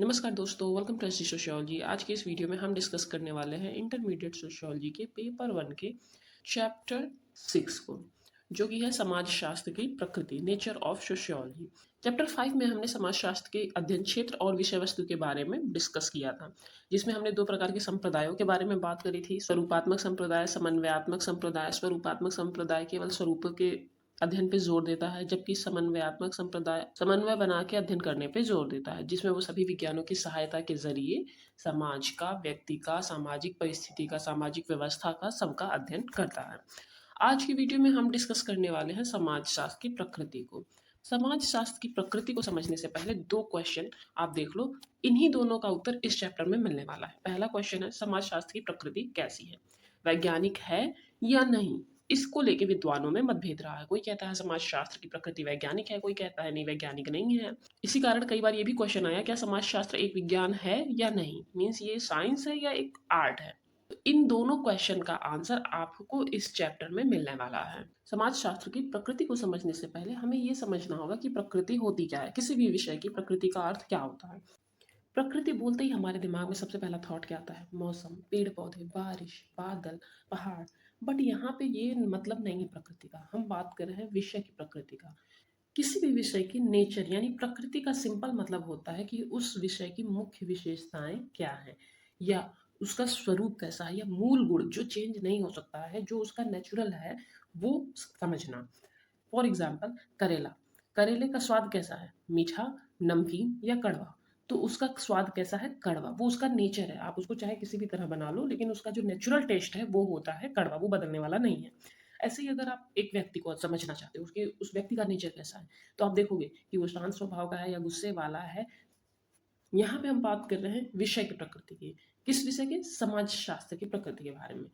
नमस्कार दोस्तों, welcome to SG sociology. आज के इस वीडियो में हम डिस्कस करने वाले हैं इंटरमीडिएट सोशियोलॉजी के पेपर 1 के चैप्टर 6 को, जो कि है समाजशास्त्र की प्रकृति, नेचर ऑफ सोशियोलॉजी। चैप्टर 5 में हमने समाजशास्त्र के अध्ययन क्षेत्र और विषय वस्तु के बारे में डिस्कस किया था, जिसमें हमने दो प्रकार के संप्रदायों के बारे में बात करी थी। स्वरूपात्मक संप्रदाय, समन्वयात्मक संप्रदाय। स्वरूपात्मक संप्रदाय केवल स्वरूप के अध्ययन पे जोर देता है, जबकि समन्वयात्मक संप्रदाय समन्वय बना के अध्ययन करने पे जोर देता है, जिसमें वो सभी विज्ञानों की सहायता के जरिए समाज का, व्यक्ति का, सामाजिक परिस्थिति का, सामाजिक व्यवस्था का, सबका अध्ययन करता है। आज की वीडियो में हम डिस्कस करने वाले हैं समाजशास्त्र की प्रकृति को। समाजशास्त्र की प्रकृति को समझने से पहले दो क्वेश्चन आप देख लो, इन्हीं दोनों का उत्तर इस चैप्टर में मिलने वाला है। पहला क्वेश्चन है, समाजशास्त्र की प्रकृति कैसी है, वैज्ञानिक है या नहीं। इसको लेके विद्वानों में मतभेद रहा है। कोई कहता है समाजशास्त्र की प्रकृति वैज्ञानिक है, कोई कहता है नहीं, वैज्ञानिक नहीं है। इसी कारण कई बार ये भी क्वेश्चन आया, क्या समाजशास्त्र एक विज्ञान है या नहीं, मीन्स ये साइंस है या एक आर्ट है। तो इन दोनों क्वेश्चन का आंसर आपको इस चैप्टर में मिलने वाला है। समाजशास्त्र की प्रकृति को समझने से पहले हमें ये समझना होगा कि प्रकृति होती क्या है। किसी भी विषय की प्रकृति का अर्थ क्या होता है। प्रकृति बोलते ही हमारे दिमाग में सबसे पहला थॉट क्या आता है, मौसम, पेड़ पौधे, बारिश, बादल, पहाड़। बट यहाँ पे ये मतलब नहीं है प्रकृति का, हम बात कर रहे हैं विषय की प्रकृति का। किसी भी विषय की नेचर यानी प्रकृति का सिंपल मतलब होता है कि उस विषय की मुख्य विशेषताएं क्या है, या उसका स्वरूप कैसा है, या मूल गुण जो चेंज नहीं हो सकता है, जो उसका नेचुरल है, वो समझना। फॉर एग्जाम्पल करेला, करेले का स्वाद कैसा है, मीठा, नमकीन या कड़वा। तो उसका स्वाद कैसा है, कड़वा। वो उसका नेचर है, आप उसको चाहे किसी भी तरह बना लो, लेकिन उसका जो नेचुरल टेस्ट है वो होता है कड़वा, वो बदलने वाला नहीं है। ऐसे ही अगर आप एक व्यक्ति को समझना चाहते हो, उसके उस व्यक्ति का नेचर कैसा है, तो आप देखोगे कि वो शांत स्वभाव का है या गुस्से वाला है। यहाँ पे हम बात कर रहे हैं विषय की प्रकृति की। किस विषय के, समाजशास्त्र की प्रकृति के बारे में।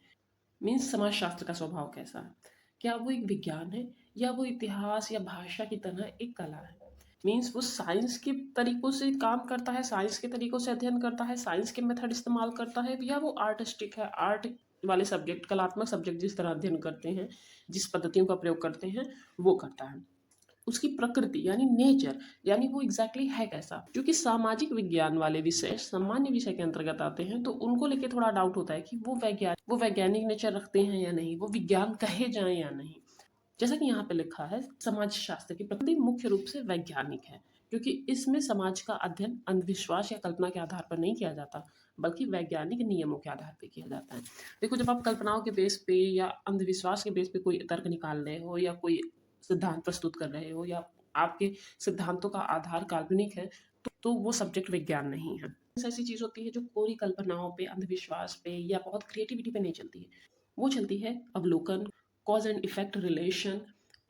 मीन्स समाजशास्त्र का स्वभाव कैसा है, क्या वो एक विज्ञान है या वो इतिहास या भाषा की तरह एक कला है। मीन्स वो साइंस के तरीकों से काम करता है, साइंस के तरीकों से अध्ययन करता है, साइंस के मेथड इस्तेमाल करता है, या वो आर्टिस्टिक है, आर्ट वाले सब्जेक्ट, कलात्मक सब्जेक्ट जिस तरह अध्ययन करते हैं, जिस पद्धतियों का प्रयोग करते हैं, वो करता है। उसकी प्रकृति यानी नेचर, यानी वो एग्जैक्टली है कैसा। क्योंकि सामाजिक विज्ञान वाले विषय सामान्य विषय के अंतर्गत आते हैं, तो उनको लेके थोड़ा डाउट होता है कि वो वैज्ञानिक नेचर रखते हैं या नहीं, वो विज्ञान कहे जाएं या नहीं। जैसा कि यहाँ पे लिखा है, समाजशास्त्र की प्रकृति मुख्य रूप से वैज्ञानिक है, क्योंकि इसमें समाज का अध्ययन अंधविश्वास या कल्पना के आधार पर नहीं किया जाता, बल्कि वैज्ञानिक नियमों के आधार पर किया जाता है। देखो, जब आप कल्पनाओं के बेस पे या अंधविश्वास के बेस पे कोई तर्क निकाल रहे हो, या कोई सिद्धांत प्रस्तुत कर रहे हो, या आपके सिद्धांतों का आधार काल्पनिक है, तो वो सब्जेक्ट विज्ञान नहीं है। ऐसी चीज होती है जो पूरी कल्पनाओं पे, अंधविश्वास पे या बहुत क्रिएटिविटी पे नहीं चलती है। वो चलती है अवलोकन, cause and effect relation,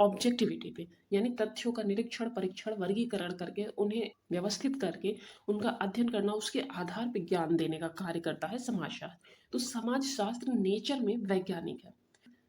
objectivity पे, यानी तथ्यों का निरीक्षण, परीक्षण, वर्गीकरण करके उन्हें व्यवस्थित करके उनका अध्ययन करना, उसके आधार पर ज्ञान देने का कार्य करता है समाजशास्त्र। तो समाजशास्त्र नेचर में वैज्ञानिक है।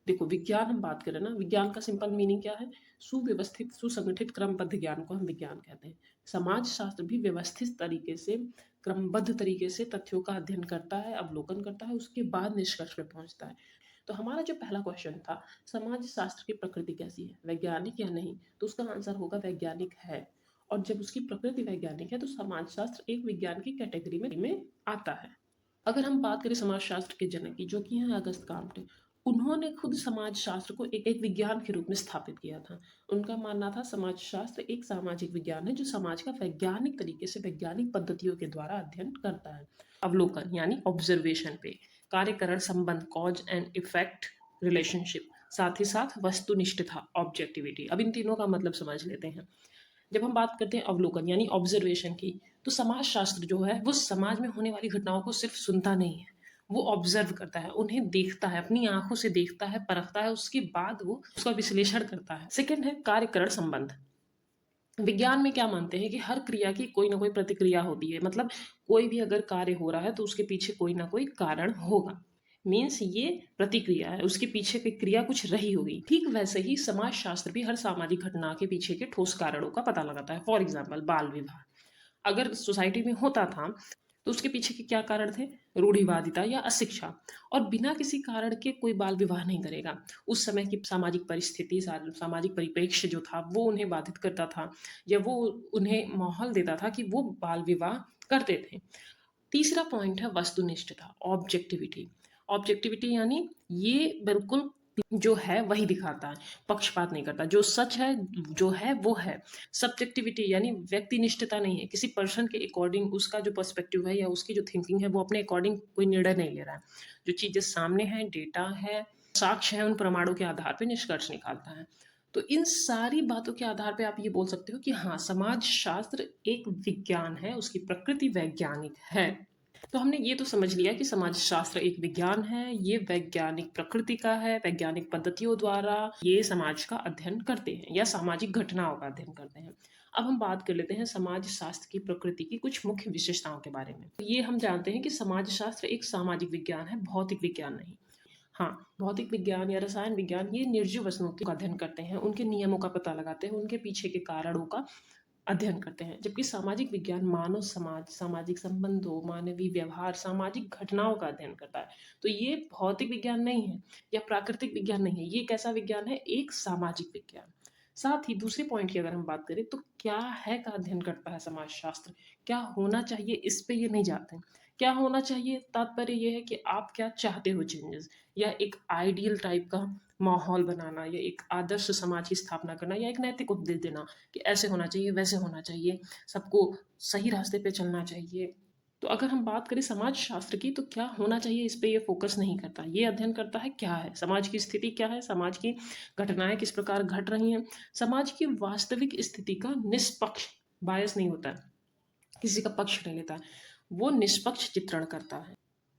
देखो, विज्ञान हम बात करें ना, विज्ञान का सिंपल मीनिंग क्या है, सुव्यवस्थित, सुसंगठित, क्रमबद्ध ज्ञान को हम विज्ञान कहते हैं। समाजशास्त्र भी व्यवस्थित तरीके से, क्रमबद्ध तरीके से तथ्यों का अध्ययन करता है, अवलोकन करता है, उसके बाद निष्कर्ष पे पहुंचता है। तो हमारा जो पहला क्वेश्चन था, समाजशास्त्र की प्रकृति कैसी है, वैज्ञानिक या नहीं, तो उसका आंसर होगा वैज्ञानिक है। और जब उसकी प्रकृति वैज्ञानिक है, तो समाजशास्त्र एक विज्ञान की कैटेगरी में आता है। अगर हम बात करें समाजशास्त्र के जनक की, जो कि हैं अगस्त काम्टे, उन्होंने खुद समाजशास्त्र को एक विज्ञान के रूप में स्थापित किया था। उनका मानना था समाजशास्त्र एक सामाजिक विज्ञान है, जो समाज का वैज्ञानिक तरीके से, वैज्ञानिक पद्धतियों के द्वारा अध्ययन करता है। अवलोकन यानी ऑब्जर्वेशन पे, कार्यकरण संबंध, कॉज एंड इफेक्ट रिलेशनशिप, साथ ही साथ वस्तुनिष्ठता, ऑब्जेक्टिविटी। अब इन तीनों का मतलब समझ लेते हैं। जब हम बात करते हैं अवलोकन यानी ऑब्जर्वेशन की, तो समाजशास्त्र जो है वो समाज में होने वाली घटनाओं को सिर्फ सुनता नहीं है, वो ऑब्जर्व करता है, उन्हें देखता है, अपनी आंखों से देखता है, परखता है, उसके बाद वो उसका विश्लेषण करता है। सेकंड है कार्यकरण संबंध। विज्ञान में क्या मानते हैं कि हर क्रिया की कोई ना कोई प्रतिक्रिया होती है, मतलब कोई भी अगर कार्य हो रहा है तो उसके पीछे कोई ना कोई कारण होगा। मीन्स ये प्रतिक्रिया है, उसके पीछे की क्रिया कुछ रही होगी। ठीक वैसे ही समाजशास्त्र भी हर सामाजिक घटना के पीछे के ठोस कारणों का पता लगाता है। फॉर एग्जाम्पल बाल विवाह अगर सोसाइटी में होता था, तो उसके पीछे के क्या कारण थे, रूढ़िवादिता या अशिक्षा। और बिना किसी कारण के कोई बाल विवाह नहीं करेगा। उस समय की सामाजिक परिस्थिति, सामाजिक परिप्रेक्ष्य जो था वो उन्हें बाधित करता था, या वो उन्हें माहौल देता था कि वो बाल विवाह करते थे। तीसरा पॉइंट है वस्तुनिष्ठता, ऑब्जेक्टिविटी। ऑब्जेक्टिविटी यानी ये बिल्कुल जो है वही दिखाता है, पक्षपात नहीं करता, जो सच है जो है वो है। सब्जेक्टिविटी यानी व्यक्तिनिष्ठता नहीं है, किसी पर्सन के अकॉर्डिंग उसका जो पर्सपेक्टिव है या उसकी जो थिंकिंग है वो अपने अकॉर्डिंग कोई निर्णय नहीं ले रहा है। जो चीज़ें सामने हैं, डेटा है, साक्ष्य है, उन प्रमाणों के आधार पर निष्कर्ष निकालता है। तो इन सारी बातों के आधार पे आप ये बोल सकते हो कि हाँ, समाज शास्त्र एक विज्ञान है, उसकी प्रकृति वैज्ञानिक है। तो हमने ये तो समझ लिया कि समाज शास्त्र एक विज्ञान है, ये वैज्ञानिक प्रकृति का है, वैज्ञानिक पद्धतियों द्वारा ये समाज का अध्ययन करते हैं या सामाजिक घटनाओं का अध्ययन करते हैं। अब हम बात कर लेते हैं समाज शास्त्र की प्रकृति की कुछ मुख्य विशेषताओं के बारे में। तो ये हम जानते हैं कि समाज शास्त्र एक सामाजिक विज्ञान है, भौतिक विज्ञान नहीं। हाँ, भौतिक विज्ञान या रसायन विज्ञान ये निर्जीव वस्तुओं का अध्ययन करते हैं, उनके नियमों का पता लगाते हैं, उनके पीछे के कारणों का अध्ययन करते हैं। जबकि सामाजिक विज्ञान मानव समाज, सामाजिक संबंधों, मानवीय व्यवहार, सामाजिक घटनाओं का अध्ययन करता है। तो ये भौतिक विज्ञान नहीं है या प्राकृतिक विज्ञान नहीं है, ये कैसा विज्ञान है? एक सामाजिक विज्ञान। साथ ही दूसरे पॉइंट की अगर हम बात करें तो क्या है का अध्ययन करता है समाजशास्त्र, क्या होना चाहिए इस पे ये नहीं जाते हैं। क्या होना चाहिए, तात्पर्य ये है कि आप क्या चाहते हो चेंजेस, या एक आइडियल टाइप का माहौल बनाना, या एक आदर्श समाज की स्थापना करना, या एक नैतिक उपदेश देना कि ऐसे होना चाहिए, वैसे होना चाहिए, सबको सही रास्ते पे चलना चाहिए। तो अगर हम बात करें समाज शास्त्र की तो क्या होना चाहिए इस पे ये फोकस नहीं करता, ये अध्ययन करता है क्या है समाज की स्थिति, क्या है समाज की घटनाएं किस प्रकार घट रही हैं, समाज की वास्तविक स्थिति का निष्पक्ष, बायस नहीं होता है, किसी का पक्ष नहीं लेता है, वो निष्पक्ष चित्रण करता है।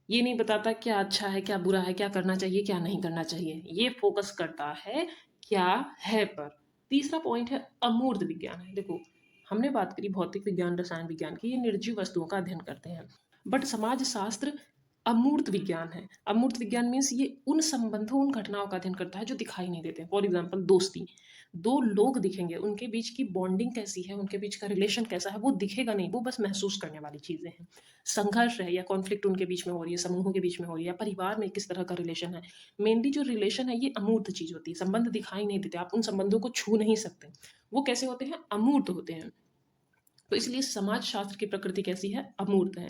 ये नहीं बताता क्या अच्छा है, क्या बुरा है, क्या करना चाहिए, क्या नहीं करना चाहिए, ये फोकस करता है क्या है पर। तीसरा पॉइंट है अमूर्त विज्ञान है। देखो, हमने बात करी भौतिक विज्ञान, रसायन विज्ञान की, ये निर्जीव वस्तुओं का अध्ययन करते हैं, बट समाज शास्त्र अमूर्त विज्ञान है। अमूर्त विज्ञान मीन्स ये उन संबंधों, उन घटनाओं का अध्ययन करता है जो दिखाई नहीं देते। फॉर एग्जाम्पल दोस्ती, दो लोग दिखेंगे, उनके बीच की बॉन्डिंग कैसी है, उनके बीच का रिलेशन कैसा है, वो दिखेगा नहीं, वो बस महसूस करने वाली चीज़ें हैं। संघर्ष है या कॉन्फ्लिक्ट उनके बीच में हो रही है, समूहों के बीच में हो रही है, या परिवार में किस तरह का रिलेशन है, मेनली जो रिलेशन है ये अमूर्त चीज़ होती है, संबंध दिखाई नहीं देते, आप उन संबंधों को छू नहीं सकते, वो कैसे होते हैं? अमूर्त होते हैं। तो इसलिए समाज शास्त्र की प्रकृति कैसी है? अमूर्त है।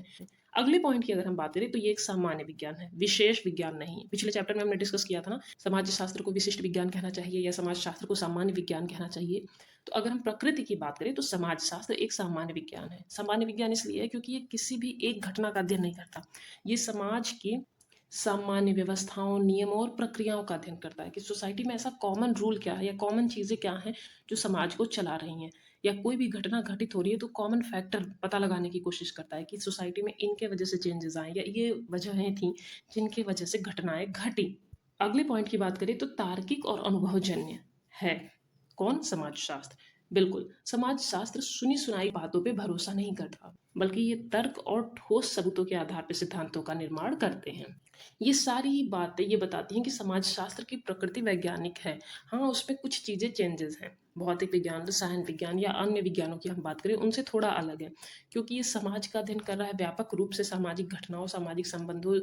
अगले पॉइंट की अगर हम बात करें तो ये एक सामान्य विज्ञान है, विशेष विज्ञान नहीं। पिछले चैप्टर में हमने डिस्कस किया था ना, समाज शास्त्र को विशिष्ट विज्ञान कहना चाहिए या समाज शास्त्र को सामान्य विज्ञान कहना चाहिए। तो अगर हम प्रकृति की बात करें तो समाज शास्त्र एक सामान्य विज्ञान है। सामान्य विज्ञान इसलिए है क्योंकि ये किसी भी एक घटना का अध्ययन नहीं करता, ये समाज की सामान्य व्यवस्थाओं, नियमों और प्रक्रियाओं का अध्ययन करता है कि सोसाइटी में ऐसा कॉमन रूल क्या है या कॉमन चीज़ें क्या हैं जो समाज को चला रही हैं, या कोई भी घटना घटित हो रही है तो कॉमन फैक्टर पता लगाने की कोशिश करता है कि सोसाइटी में इनके वजह से चेंजेस आए या ये वजहें थी जिनके वजह से घटनाएं घटी। अगले पॉइंट की बात करें तो तार्किक और अनुभवजन्य है। कौन? समाज शास्त्र। बिल्कुल, समाज शास्त्र सुनी सुनाई बातों पे भरोसा नहीं करता, बल्कि ये तर्क और ठोस सबूतों के आधार पर सिद्धांतों का निर्माण करते हैं। ये सारी बातें ये बताती हैं कि समाज शास्त्र की प्रकृति वैज्ञानिक है। हाँ, उसमें कुछ चीज़ें चेंजेस हैं, भौतिक विज्ञान, रसायन विज्ञान या अन्य विज्ञानों की हम बात करें उनसे थोड़ा अलग है, क्योंकि ये समाज का अध्ययन कर रहा है, व्यापक रूप से सामाजिक घटनाओं, सामाजिक संबंधों,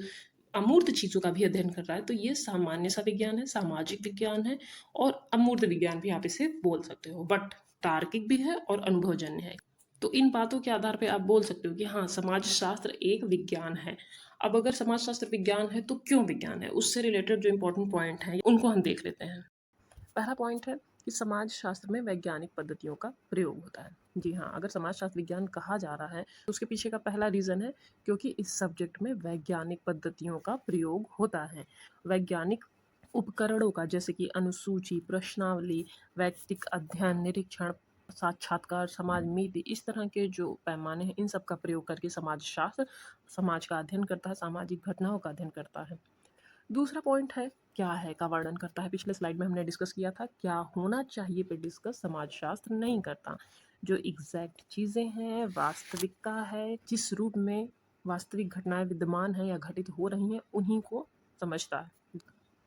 अमूर्त चीज़ों का भी अध्ययन कर रहा है। तो ये सामान्य सा विज्ञान है, सामाजिक विज्ञान है, और अमूर्त विज्ञान भी आप इसे बोल सकते हो, बट तार्किक भी है और अनुभवजन्य है। तो इन बातों के आधार पे आप बोल सकते हो कि हाँ, समाज शास्त्र एक विज्ञान है। अब अगर समाज शास्त्र विज्ञान है तो क्यों विज्ञान है, उससे रिलेटेड जो इंपॉर्टेंट पॉइंट हैं उनको हम देख लेते हैं। पहला पॉइंट है कि समाज शास्त्र में वैज्ञानिक पद्धतियों का प्रयोग होता है। जी हाँ, अगर समाज शास्त्र विज्ञान कहा जा रहा है तो उसके पीछे का पहला रीज़न है क्योंकि इस सब्जेक्ट में वैज्ञानिक पद्धतियों का प्रयोग होता है। वैज्ञानिक उपकरणों का, जैसे कि अनुसूची, प्रश्नावली, वैयक्तिक अध्ययन, निरीक्षण, साक्षात्कार, समाज नीति, इस तरह के जो पैमाने हैं इन सब का प्रयोग करके समाज शास्त्र समाज का अध्ययन करता है, सामाजिक घटनाओं का अध्ययन करता है। दूसरा पॉइंट है क्या है का वर्णन करता है। पिछले स्लाइड में हमने डिस्कस किया था क्या होना चाहिए पे डिस्कस समाजशास्त्र नहीं करता। जो एग्जैक्ट चीज़ें हैं, वास्तविकता है, जिस रूप में वास्तविक घटनाएं विद्यमान हैं या घटित हो रही हैं, उन्हीं को समझता है।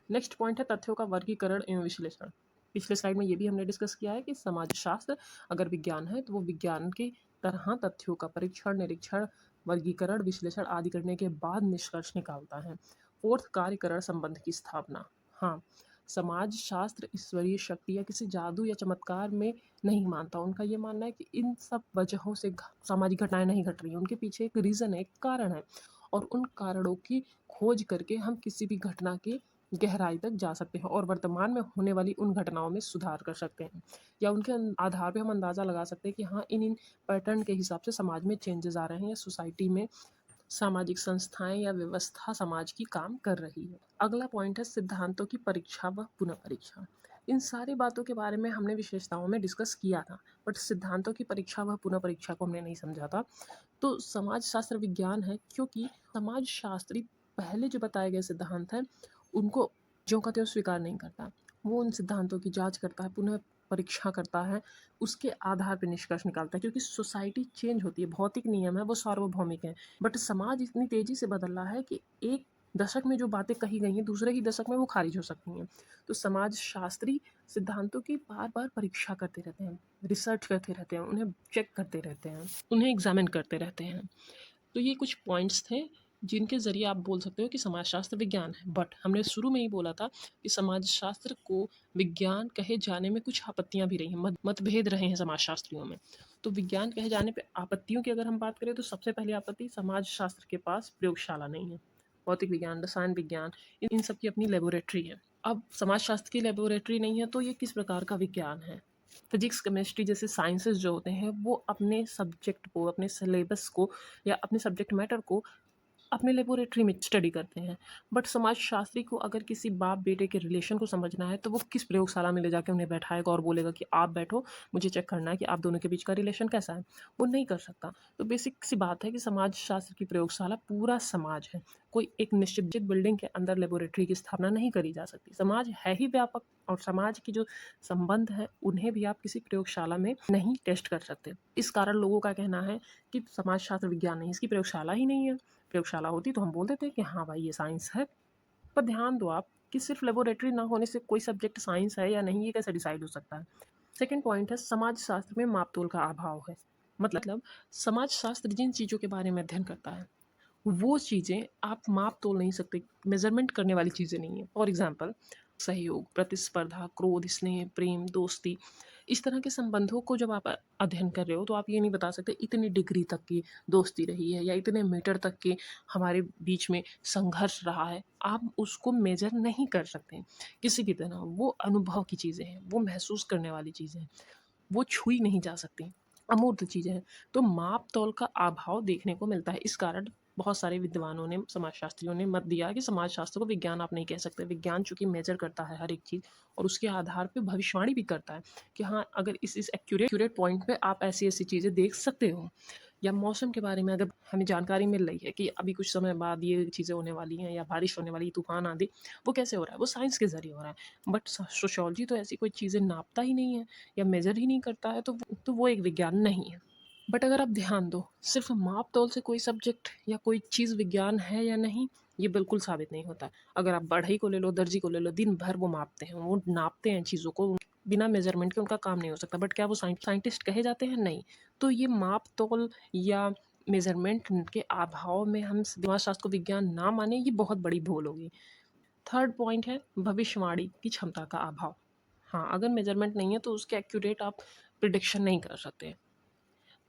नेक्स्ट पॉइंट है तथ्यों का वर्गीकरण एवं विश्लेषण। पिछले स्लाइड में ये भी हमने डिस्कस किया है कि समाजशास्त्र अगर विज्ञान है तो वो विज्ञान की तरह तथ्यों का परीक्षण, निरीक्षण, वर्गीकरण, विश्लेषण आदि करने के बाद निष्कर्ष निकालता है। फोर्थ, कार्यकरण संबंध की स्थापना। हाँ, समाज शास्त्र ईश्वरीय शक्ति या किसी जादू या चमत्कार में नहीं मानता। उनका ये मानना है कि इन सब वजहों से सामाजिक घटनाएं नहीं घट रही हैं, उनके पीछे एक रीज़न है, एक कारण है, और उन कारणों की खोज करके हम किसी भी घटना के गहराई तक जा सकते हैं और वर्तमान में होने वाली उन घटनाओं में सुधार कर सकते हैं, या उनके आधार पे हम अंदाज़ा लगा सकते हैं कि हाँ, इन पैटर्न के हिसाब से समाज में चेंजेस आ रहे हैं या सोसाइटी में सामाजिक संस्थाएं या व्यवस्था समाज की काम कर रही है। अगला पॉइंट है सिद्धांतों की परीक्षा व पुनः परीक्षा। इन सारी बातों के बारे में हमने विशेषताओं में डिस्कस किया था, बट सिद्धांतों की परीक्षा व पुनः परीक्षा को हमने नहीं समझा था। तो समाज शास्त्र विज्ञान है, क्योंकि समाज शास्त्री पहले जो बताए गए सिद्धांत हैं उनको ज्यों का त्यों स्वीकार नहीं करता। वो उन सिद्धांतों की जांच करता है, पुनः परीक्षा करता है, उसके आधार पर निष्कर्ष निकालता है, क्योंकि सोसाइटी चेंज होती है, भौतिक नियम है वो सार्वभौमिक है, बट समाज इतनी तेजी से बदल रहा है कि एक दशक में जो बातें कही गई हैं दूसरे ही दशक में वो खारिज हो सकती हैं। तो समाज शास्त्री सिद्धांतों की बार बार परीक्षा करते रहते हैं, रिसर्च करते रहते हैं, उन्हें चेक करते रहते हैं, उन्हें एग्जामिन करते रहते हैं। तो ये कुछ पॉइंट्स थे जिनके ज़रिए आप बोल सकते हो कि समाजशास्त्र विज्ञान है। बट हमने शुरू में ही बोला था कि समाजशास्त्र को विज्ञान कहे जाने में कुछ आपत्तियां भी रही हैं, मतभेद रहे हैं समाजशास्त्रियों में। तो विज्ञान कहे जाने पे आपत्तियों की अगर हम बात करें तो सबसे पहली आपत्ति, समाजशास्त्र के पास प्रयोगशाला नहीं है। भौतिक विज्ञान, रसायन विज्ञान, इन सब की अपनी लेबोरेटरी है। अब समाजशास्त्र की लेबोरेटरी नहीं है तो ये किस प्रकार का विज्ञान है? फिजिक्स, केमिस्ट्री जैसे साइंसेस जो होते हैं वो अपने सब्जेक्ट को, अपने सिलेबस को या अपने सब्जेक्ट मैटर को अपने लेबोरेटरी में स्टडी करते हैं। बट समाजशास्त्री को अगर किसी बाप बेटे के रिलेशन को समझना है तो वो किस प्रयोगशाला में ले जाके उन्हें बैठाएगा और बोलेगा कि आप बैठो, मुझे चेक करना है कि आप दोनों के बीच का रिलेशन कैसा है। वो नहीं कर सकता। तो बेसिक सी बात है कि समाजशास्त्र की प्रयोगशाला पूरा समाज है, कोई एक निश्चित बिल्डिंग के अंदर लेबोरेटरी की स्थापना नहीं करी जा सकती। समाज है ही व्यापक, और समाज की जो संबंध है उन्हें भी आप किसी प्रयोगशाला में नहीं टेस्ट कर सकते। इस कारण लोगों का कहना है कि समाजशास्त्र विज्ञान नहीं, इसकी प्रयोगशाला ही नहीं है। प्रयोगशाला होती तो हम बोल देते कि हाँ भाई ये साइंस है। पर ध्यान दो आप कि सिर्फ लेबोरेटरी ना होने से कोई सब्जेक्ट साइंस है या नहीं, ये कैसे डिसाइड हो सकता है? सेकेंड पॉइंट है समाज शास्त्र में मापतोल का अभाव है। मतलब समाज शास्त्र जिन चीज़ों के बारे में अध्ययन करता है वो चीज़ें आप माप तोल नहीं सकते, मेजरमेंट करने वाली चीज़ें नहीं है। फॉर एग्जाम्पल, सहयोग, प्रतिस्पर्धा, क्रोध, स्नेह, प्रेम, दोस्ती, इस तरह के संबंधों को जब आप अध्ययन कर रहे हो तो आप ये नहीं बता सकते इतनी डिग्री तक की दोस्ती रही है या इतने मीटर तक के हमारे बीच में संघर्ष रहा है। आप उसको मेजर नहीं कर सकते किसी भी तरह। वो अनुभव की चीज़ें हैं, वो महसूस करने वाली चीज़ें हैं, वो छुई नहीं जा सकती, अमूर्त चीज़ें हैं। तो माप तौल का अभाव देखने को मिलता है। इस कारण बहुत सारे विद्वानों ने, समाजशास्त्रियों ने मत दिया कि समाजशास्त्र को विज्ञान आप नहीं कह सकते। विज्ञान चूंकि मेजर करता है हर एक चीज़ और उसके आधार पे भविष्यवाणी भी करता है कि हाँ, अगर इस एक्यूरेट पॉइंट पे आप ऐसी ऐसी चीज़ें देख सकते हो, या मौसम के बारे में अगर हमें जानकारी मिल रही है कि अभी कुछ समय बाद ये चीज़ें होने वाली हैं या बारिश होने वाली, तूफान आदि, वो कैसे हो रहा है? वो साइंस के ज़रिए हो रहा है। बट सोशियोलॉजी तो ऐसी कोई चीज़ें नापता ही नहीं है या मेजर ही नहीं करता है, तो वो एक विज्ञान नहीं है। बट अगर आप ध्यान दो, सिर्फ माप तौल से कोई सब्जेक्ट या कोई चीज़ विज्ञान है या नहीं, ये बिल्कुल साबित नहीं होता। अगर आप बढ़ई को ले लो, दर्जी को ले लो, दिन भर वो मापते हैं, वो नापते हैं चीज़ों को, बिना मेजरमेंट के उनका काम नहीं हो सकता। बट क्या वो साइंटिस्ट कहे जाते हैं? नहीं। तो ये माप तौल या मेजरमेंट के अभाव में हम समाजशास्त्र को विज्ञान ना माने, ये बहुत बड़ी भूल होगी। थर्ड पॉइंट है भविष्यवाणी की क्षमता का अभाव। हाँ, अगर मेजरमेंट नहीं है तो उसके एक्यूरेट आप प्रिडिक्शन नहीं कर सकते।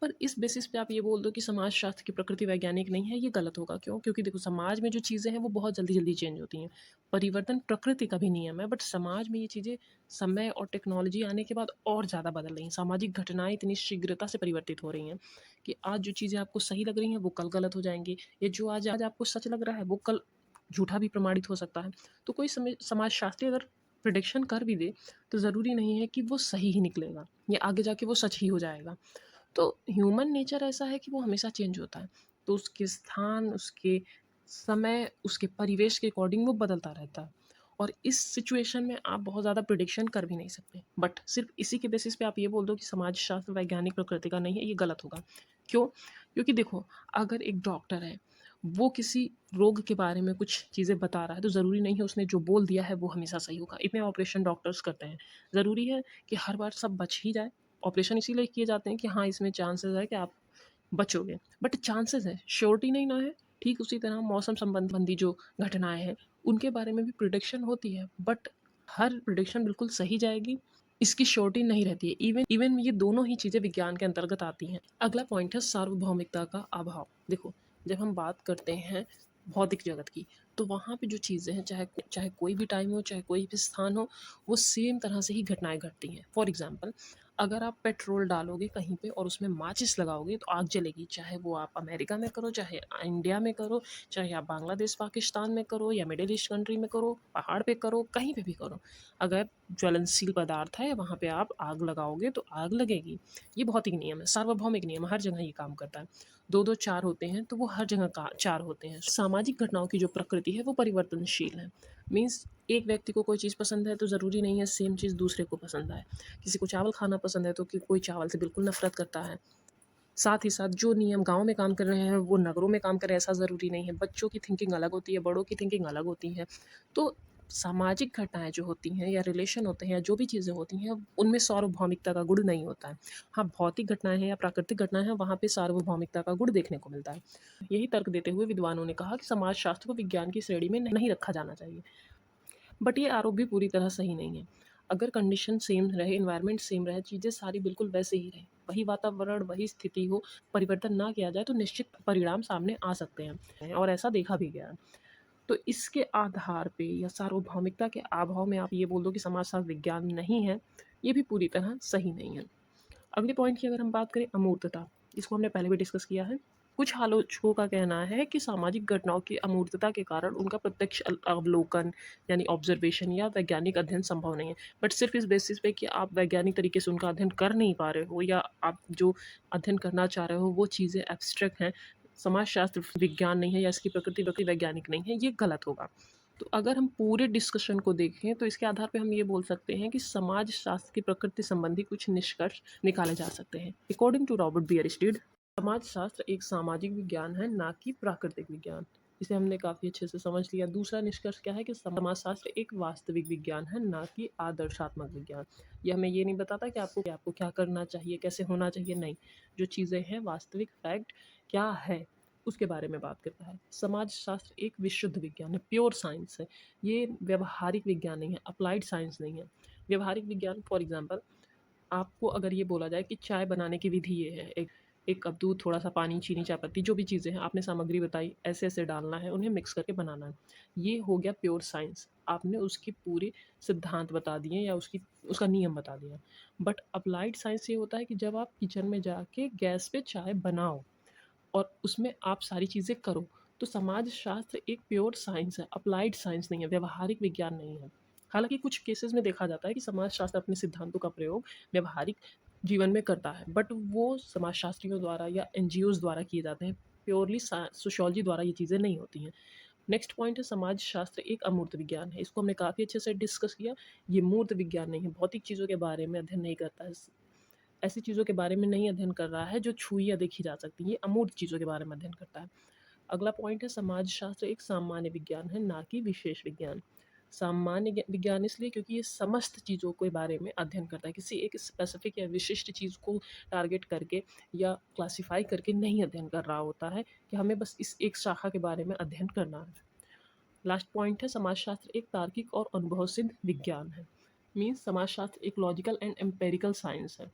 पर इस बेसिस पे आप ये बोल दो कि समाजशास्त्र की प्रकृति वैज्ञानिक नहीं है, ये गलत होगा। क्यों? क्योंकि देखो, समाज में जो चीज़ें हैं वो बहुत जल्दी जल्दी चेंज होती हैं। परिवर्तन प्रकृति का भी नियम है, बट समाज में ये चीज़ें समय और टेक्नोलॉजी आने के बाद और ज़्यादा बदल रही हैं। सामाजिक घटनाएं इतनी शीघ्रता से परिवर्तित हो रही हैं कि आज जो चीज़ें आपको सही लग रही हैं वो कल गलत हो जाएंगी, ये जो आज आज आपको सच लग रहा है वो कल झूठा भी प्रमाणित हो सकता है। तो कोई समाजशास्त्री अगर प्रिडिक्शन कर भी दे तो ज़रूरी नहीं है कि वो सही ही निकलेगा या आगे जाके वो सच ही हो जाएगा। तो ह्यूमन नेचर ऐसा है कि वो हमेशा चेंज होता है। तो उसके स्थान, उसके समय, उसके परिवेश के अकॉर्डिंग वो बदलता रहता है। और इस सिचुएशन में आप बहुत ज़्यादा प्रिडिक्शन कर भी नहीं सकते। बट सिर्फ इसी के बेसिस पे आप ये बोल दो कि समाजशास्त्र वैज्ञानिक प्रकृति का नहीं है, ये गलत होगा। क्यों? क्योंकि देखो, अगर एक डॉक्टर है, वो किसी रोग के बारे में कुछ चीज़ें बता रहा है तो ज़रूरी नहीं है उसने जो बोल दिया है वो हमेशा सही होगा। इतने ऑपरेशन डॉक्टर्स करते हैं, ज़रूरी है कि हर बार सब बच ही जाए? ऑपरेशन इसीलिए किए जाते हैं कि हाँ, इसमें चांसेस है कि आप बचोगे, बट चांसेस है, श्योरिटी नहीं ना है। ठीक उसी तरह मौसम संबंधी जो घटनाएं हैं उनके बारे में भी प्रिडिक्शन होती है, बट हर प्रिडिक्शन बिल्कुल सही जाएगी, इसकी श्योरिटी नहीं रहती है। इवन इवन ये दोनों ही चीज़ें विज्ञान के अंतर्गत आती हैं। अगला पॉइंट है सार्वभौमिकता का अभाव। देखो, जब हम बात करते हैं भौतिक जगत की, तो वहाँ पे जो चीज़ें हैं, चाहे चाहे कोई भी टाइम हो, चाहे कोई भी स्थान हो, वो सेम तरह से ही घटनाएँ घटती हैं। फॉर एग्ज़ाम्पल, अगर आप पेट्रोल डालोगे कहीं पे और उसमें माचिस लगाओगे तो आग जलेगी, चाहे वो आप अमेरिका में करो, चाहे इंडिया में करो, चाहे आप बांग्लादेश, पाकिस्तान में करो या मिडिल ईस्ट कंट्री में करो, पहाड़ पे करो, कहीं पे भी करो। अगर ज्वलनशील पदार्थ है, वहाँ पे आप आग लगाओगे तो आग लगेगी। ये भौतिक नियम है, सार्वभौमिक नियम है, हर जगह ये काम करता है। 2-2 4 होते हैं तो वो हर जगह का 4 होते हैं। सामाजिक घटनाओं की जो प्रकृति है वो परिवर्तनशील है। मीन्स एक व्यक्ति को कोई चीज़ पसंद है तो ज़रूरी नहीं है सेम चीज़ दूसरे को पसंद आए। किसी को चावल खाना पसंद है तो कोई चावल से बिल्कुल नफ़रत करता है। साथ ही साथ जो नियम गाँव में काम कर रहे हैं वो नगरों में काम करें ऐसा ज़रूरी नहीं है। बच्चों की थिंकिंग अलग होती है, बड़ों की थिंकिंग अलग होती है। तो सामाजिक घटनाएँ जो होती हैं या रिलेशन होते हैं या जो भी चीज़ें होती हैं, उनमें सार्वभौमिकता का गुण नहीं होता है। हाँ, भौतिक घटनाएँ हैं या प्राकृतिक घटनाएँ हैं, वहाँ पे सार्वभौमिकता का गुण देखने को मिलता है। यही तर्क देते हुए विद्वानों ने कहा कि समाजशास्त्र को विज्ञान की श्रेणी में नहीं रखा जाना चाहिए। बट ये आरोप भी पूरी तरह सही नहीं है। अगर कंडीशन सेम रहे, एनवायरनमेंट सेम रहे, चीज़ें सारी बिल्कुल वैसे ही रहें, वही वातावरण, वही स्थिति हो, परिवर्तन ना किया जाए तो निश्चित परिणाम सामने आ सकते हैं और ऐसा देखा भी गया है। तो इसके आधार पे या सार्वभौमिकता के अभाव में आप ये बोल दो कि समाजशास्त्र विज्ञान नहीं है, ये भी पूरी तरह सही नहीं है। अगले पॉइंट की अगर हम बात करें अमूर्तता, इसको हमने पहले भी डिस्कस किया है। कुछ आलोचकों का कहना है कि सामाजिक घटनाओं की अमूर्तता के कारण उनका प्रत्यक्ष अवलोकन यानी ऑब्जर्वेशन या वैज्ञानिक अध्ययन संभव नहीं है। बट सिर्फ इस बेसिस पे कि आप वैज्ञानिक तरीके से उनका अध्ययन कर नहीं पा रहे हो या आप जो अध्ययन करना चाह रहे हो वो चीज़ें एब्स्ट्रैक्ट हैं, समाजशास्त्र विज्ञान नहीं है या इसकी प्रकृति वैज्ञानिक नहीं है, ये गलत होगा। तो अगर हम पूरे डिस्कशन को देखें तो इसके आधार पे हम ये बोल सकते हैं कि समाज शास्त्र की प्रकृति संबंधी कुछ निष्कर्ष निकाले जा सकते हैं। अकॉर्डिंग टू रॉबर्ट बियरस्टीड, समाजशास्त्र एक सामाजिक विज्ञान है, ना कि प्राकृतिक विज्ञान। इसे हमने काफ़ी अच्छे से समझ लिया। दूसरा निष्कर्ष क्या है कि समाजशास्त्र एक वास्तविक विज्ञान है, ना कि आदर्शात्मक विज्ञान। ये हमें ये नहीं बताता कि आपको क्या करना चाहिए, कैसे होना चाहिए, नहीं। जो चीज़ें हैं वास्तविक फैक्ट क्या है उसके बारे में बात करता है। समाजशास्त्र एक विशुद्ध विज्ञान है, प्योर साइंस है। ये व्यवहारिक विज्ञान नहीं है, अप्लाइड साइंस नहीं है। व्यवहारिक विज्ञान फॉर एग्जांपल, आपको अगर ये बोला जाए कि चाय बनाने की विधि ये है, एक एक कप दूध, थोड़ा सा पानी, चीनी, चायपत्ती, जो भी चीज़ें हैं आपने सामग्री बताई, ऐसे ऐसे डालना है, उन्हें मिक्स करके बनाना है। ये हो गया प्योर साइंस। आपने उसकी पूरी सिद्धांत बता दिए या उसका नियम बता दिया। बट अप्लाइड साइंस ये होता है कि जब आप किचन में जाके गैस पे चाय बनाओ और उसमें आप सारी चीज़ें करो। तो समाजशास्त्र एक प्योर साइंस है, अप्लाइड साइंस नहीं है, व्यावहारिक विज्ञान नहीं है। हालाँकि कुछ केसेस में देखा जाता है कि समाजशास्त्र अपने सिद्धांतों का प्रयोग व्यावहारिक जीवन में करता है, बट वो समाजशास्त्रियों द्वारा या एनजीओज़ द्वारा किए जाते हैं। प्योरली सोशियोलॉजी द्वारा ये चीज़ें नहीं होती हैं। नेक्स्ट पॉइंट है समाजशास्त्र एक अमूर्त विज्ञान है। इसको हमने काफ़ी अच्छे से डिस्कस किया। ये मूर्त विज्ञान नहीं है, भौतिक चीज़ों के बारे में अध्ययन नहीं करता है। ऐसी चीज़ों के बारे में नहीं अध्ययन कर रहा है जो छुई या देखी जा सकती हैं, ये अमूर्त चीज़ों के बारे में अध्ययन करता है। अगला पॉइंट है समाजशास्त्र एक सामान्य विज्ञान है, ना कि विशेष विज्ञान। सामान्य विज्ञान इसलिए क्योंकि ये समस्त चीज़ों के बारे में अध्ययन करता है, किसी एक स्पेसिफिक या विशिष्ट चीज़ को टारगेट करके या क्लासिफाई करके नहीं अध्ययन कर रहा होता है कि हमें बस इस एक शाखा के बारे में अध्ययन करना है। लास्ट पॉइंट है समाजशास्त्र एक तार्किक और अनुभव सिद्ध विज्ञान है। मीन्स समाजशास्त्र एक लॉजिकल एंड एम्पेरिकल साइंस है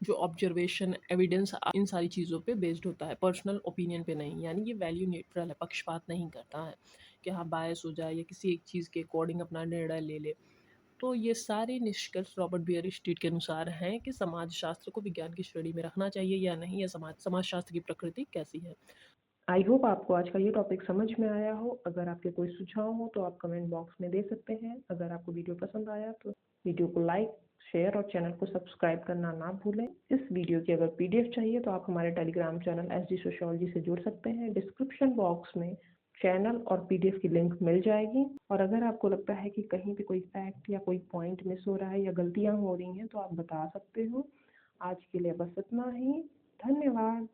जो ऑब्जर्वेशन, एविडेंस, इन सारी चीज़ों पे बेस्ड होता है, पर्सनल ओपिनियन पे नहीं। यानी ये वैल्यू न्यूट्रल है, पक्षपात नहीं करता है कि हाँ बायस हो जाए या किसी एक चीज़ के अकॉर्डिंग अपना निर्णय ले ले। तो ये सारे निष्कर्ष रॉबर्ट बियरस्टीड के अनुसार हैं कि समाजशास्त्र को विज्ञान की श्रेणी में रखना चाहिए या नहीं, या समाजशास्त्र की प्रकृति कैसी है। आई होप आपको आज का ये टॉपिक समझ में आया हो। अगर आपके कोई सुझाव हो तो आप कमेंट बॉक्स में दे सकते हैं। अगर आपको वीडियो पसंद आया तो वीडियो को लाइक, शेयर और चैनल को सब्सक्राइब करना ना भूलें। इस वीडियो की अगर पीडीएफ चाहिए तो आप हमारे टेलीग्राम चैनल एसडी सोशियोलॉजी से जुड़ सकते हैं। डिस्क्रिप्शन बॉक्स में चैनल और पीडीएफ की लिंक मिल जाएगी। और अगर आपको लगता है कि कहीं पे कोई फैक्ट या कोई पॉइंट मिस हो रहा है या गलतियाँ हो रही हैं तो आप बता सकते हो। आज के लिए बस इतना ही। धन्यवाद।